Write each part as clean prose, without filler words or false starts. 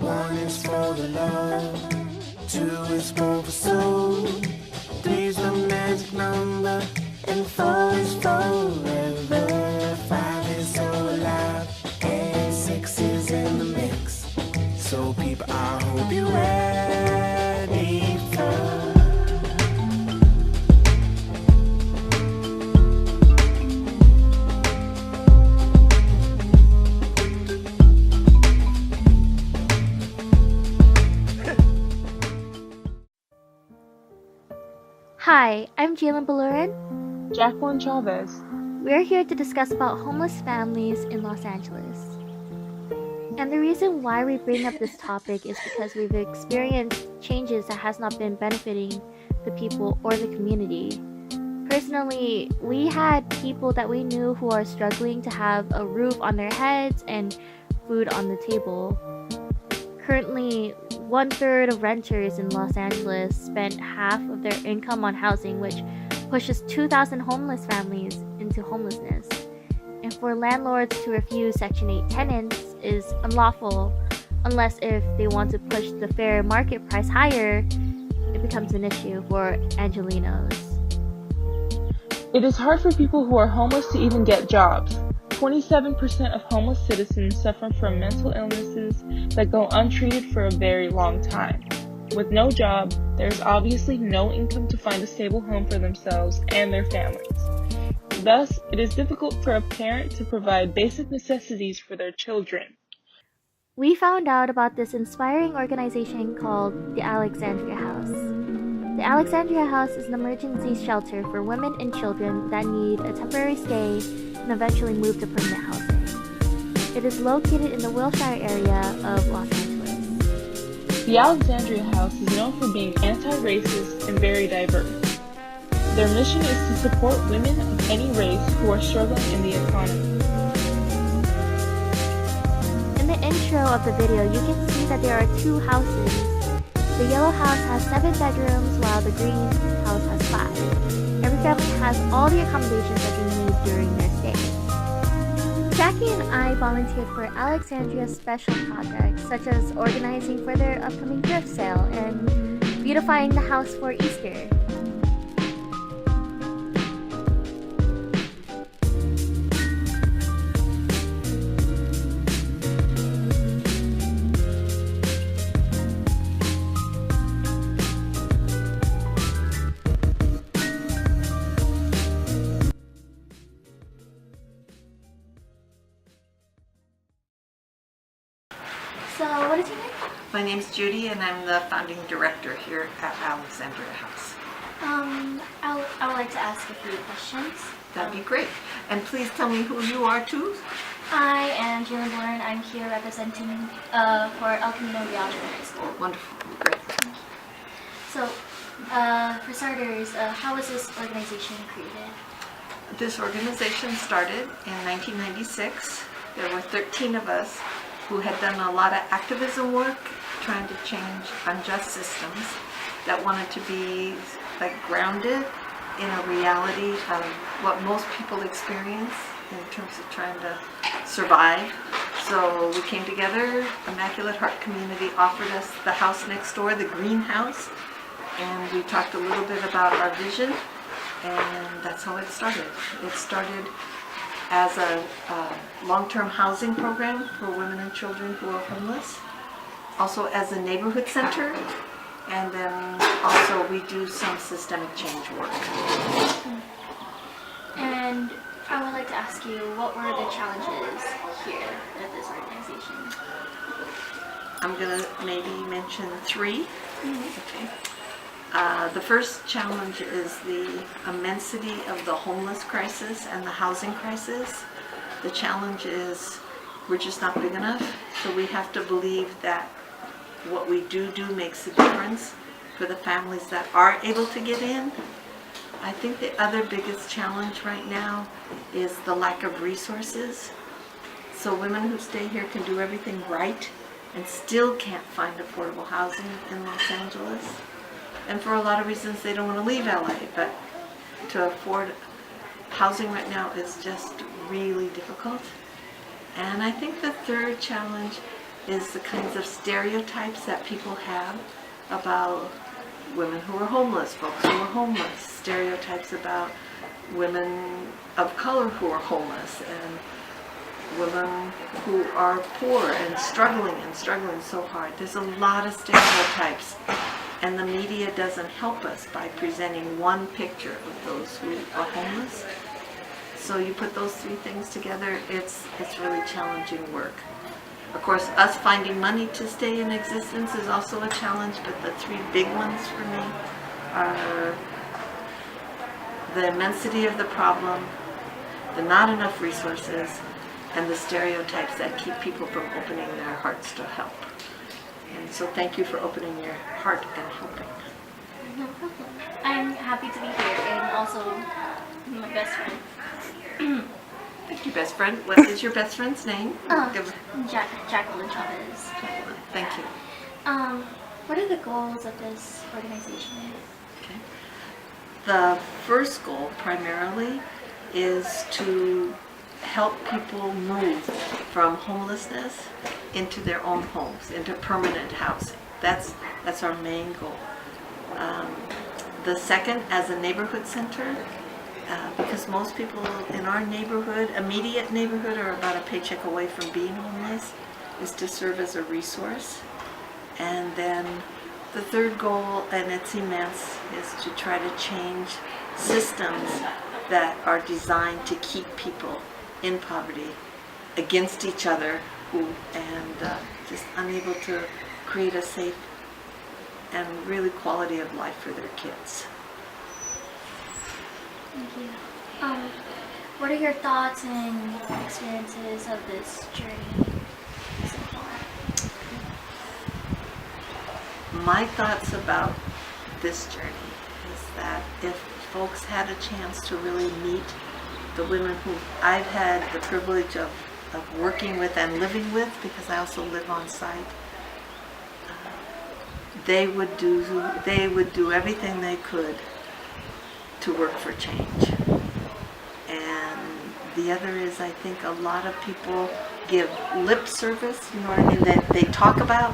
One is for the love, two is for the soul, three's the magic number, and four is forever. Five is so alive, and six is in the mix. So people, I hope you're ready for. Hi, I'm Jialen Baluran. Jacqueline Chavez. We're here to discuss about homeless families in Los Angeles. And the reason why we bring up this topic is because we've experienced changes that has not been benefiting the people or the community. Personally, we had people that we knew who are struggling to have a roof on their heads and food on the table. Currently, 1/3 of renters in Los Angeles spend half of their income on housing, which pushes 2,000 homeless families into homelessness. And for landlords to refuse Section 8 tenants is unlawful, unless if they want to push the fair market price higher, it becomes an issue for Angelenos. It is hard for people who are homeless to even get jobs. 27% of homeless citizens suffer from mental illnesses that go untreated for a very long time. With no job, there is obviously no income to find a stable home for themselves and their families. Thus, it is difficult for a parent to provide basic necessities for their children. We found out about this inspiring organization called the Alexandria House. The Alexandria House is an emergency shelter for women and children that need a temporary stay and eventually move to permanent housing. It is located in the Wilshire area of Los Angeles. The Alexandria House is known for being anti-racist and very diverse. Their mission is to support women of any race who are struggling in the economy. In the intro of the video, you can see that there are two houses. The yellow house has 7 bedrooms, while the green house has 5. Every family has all the accommodations that they need during their stay. Jackie and I volunteered for Alexandria's special projects, such as organizing for their upcoming thrift sale and beautifying the house for Easter. So, what is your name? My name's Judy, and I'm the founding director here at Alexandria House. I would like to ask a few questions. That'd be great. And please tell me who you are too. I am Jialen Baluran. I'm here representing for El Camino Reality High School. Wonderful. Great. So, for starters, how was this organization created? This organization started in 1996. There were 13 of us who had done a lot of activism work trying to change unjust systems that wanted to be grounded in a reality of what most people experience in terms of trying to survive. So we came together, Immaculate Heart Community offered us the house next door, the greenhouse, and we talked a little bit about our vision, and that's how it started. It started as a long-term housing program for women and children who are homeless, also as a neighborhood center, and then also we do some systemic change work. And I would like to ask you, what were the challenges here at this organization? I'm going to maybe mention 3. Okay. The first challenge is the immensity of the homeless crisis and the housing crisis. The challenge is we're just not big enough, so we have to believe that what we do makes a difference for the families that are able to get in. I think the other biggest challenge right now is the lack of resources. So women who stay here can do everything right and still can't find affordable housing in Los Angeles. And for a lot of reasons they don't want to leave LA, but to afford housing right now is just really difficult. And I think the third challenge is the kinds of stereotypes that people have about women who are homeless, folks who are homeless, stereotypes about women of color who are homeless, and women who are poor and struggling so hard. There's a lot of stereotypes, and the media doesn't help us by presenting one picture of those who are homeless. So you put those three things together, it's really challenging work. Of course, us finding money to stay in existence is also a challenge, but the three big ones for me are the immensity of the problem, the not enough resources, and the stereotypes that keep people from opening their hearts to help. And so thank you for opening your heart and helping. No problem. I'm happy to be here, and also my best friend. Thank you, best friend. What is your best friend's name? Jacqueline Chavez. Thank you. What are the goals of this organization? Okay. The first goal primarily is to help people move from homelessness into their own homes, into permanent housing. That's our main goal. The second, as a neighborhood center, because most people in our neighborhood, immediate neighborhood, are about a paycheck away from being homeless, is to serve as a resource. And then the third goal, and it's immense, is to try to change systems that are designed to keep people in poverty against each other and just unable to create a safe and really quality of life for their kids. Thank you. What are your thoughts and experiences of this journey so far? My thoughts about this journey is that if folks had a chance to really meet the women who I've had the privilege of working with and living with, because I also live on site, they would do everything they could to work for change. And the other is, I think a lot of people give lip service, you know what I mean, that they talk about,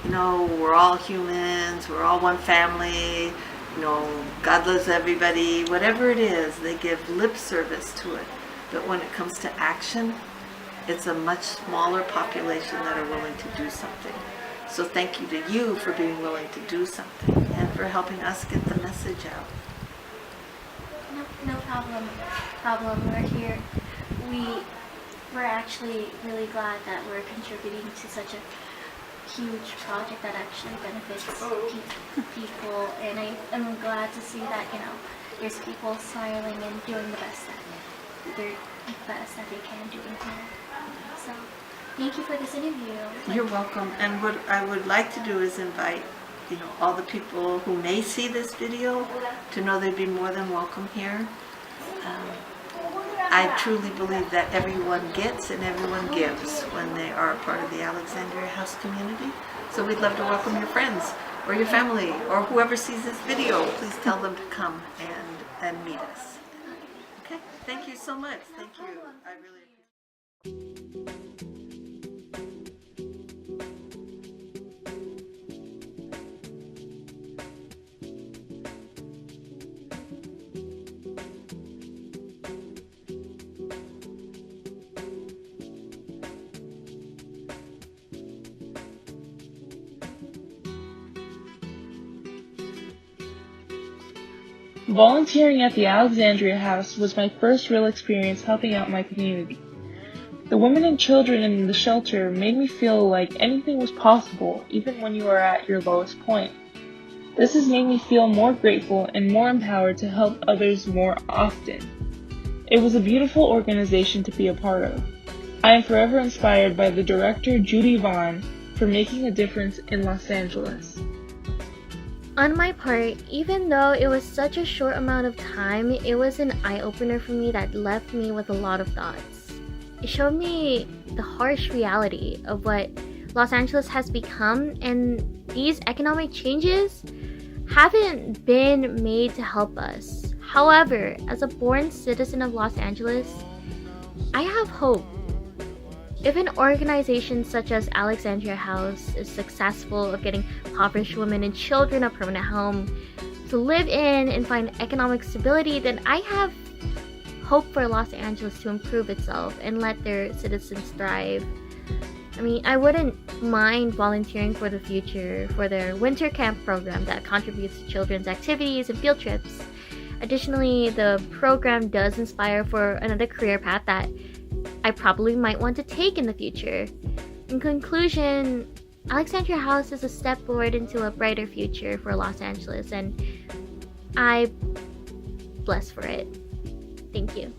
you know, we're all humans, we're all one family, you know, God loves everybody, whatever it is, they give lip service to it. But when it comes to action, it's a much smaller population that are willing to do something. So thank you to you for being willing to do something and for helping us get the message out. No problem. We're here. We're actually really glad that we're contributing to such a huge project that actually benefits people, and I'm glad to see that, you know, there's people smiling and doing the best that they can do in here. So thank you for this interview. You're welcome. And what I would like to do is invite, you know, all the people who may see this video to know they'd be more than welcome here. I truly believe that everyone gets and everyone gives when they are a part of the Alexandria House community. So we'd love to welcome your friends or your family or whoever sees this video. Please tell them to come and meet us. Okay? Thank you so much. Thank you. I really appreciate it. Volunteering at the Alexandria House was my first real experience helping out my community. The women and children in the shelter made me feel like anything was possible, even when you are at your lowest point. This has made me feel more grateful and more empowered to help others more often. It was a beautiful organization to be a part of. I am forever inspired by the director Judy Vaughn for making a difference in Los Angeles. On my part, even though it was such a short amount of time, it was an eye-opener for me that left me with a lot of thoughts. It showed me the harsh reality of what Los Angeles has become, and these economic changes haven't been made to help us. However, as a born citizen of Los Angeles, I have hope. If an organization such as Alexandria House is successful of getting impoverished women and children a permanent home to live in and find economic stability, then I have hope for Los Angeles to improve itself and let their citizens thrive. I mean, I wouldn't mind volunteering for the future for their winter camp program that contributes to children's activities and field trips. Additionally, the program does inspire for another career path that I probably might want to take in the future. In conclusion, Alexandria House is a step forward into a brighter future for Los Angeles, and I'm blessed for it. Thank you.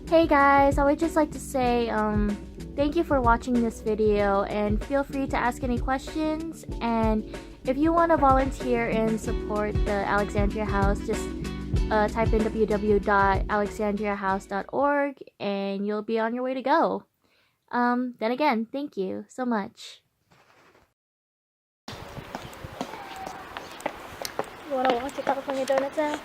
Hey guys, I would just like to say thank you for watching this video, and feel free to ask any questions. And if you want to volunteer and support the Alexandria House, just type in www.alexandriahouse.org and you'll be on your way to go. Then again, thank you so much. You wanna watch a California Donuts now?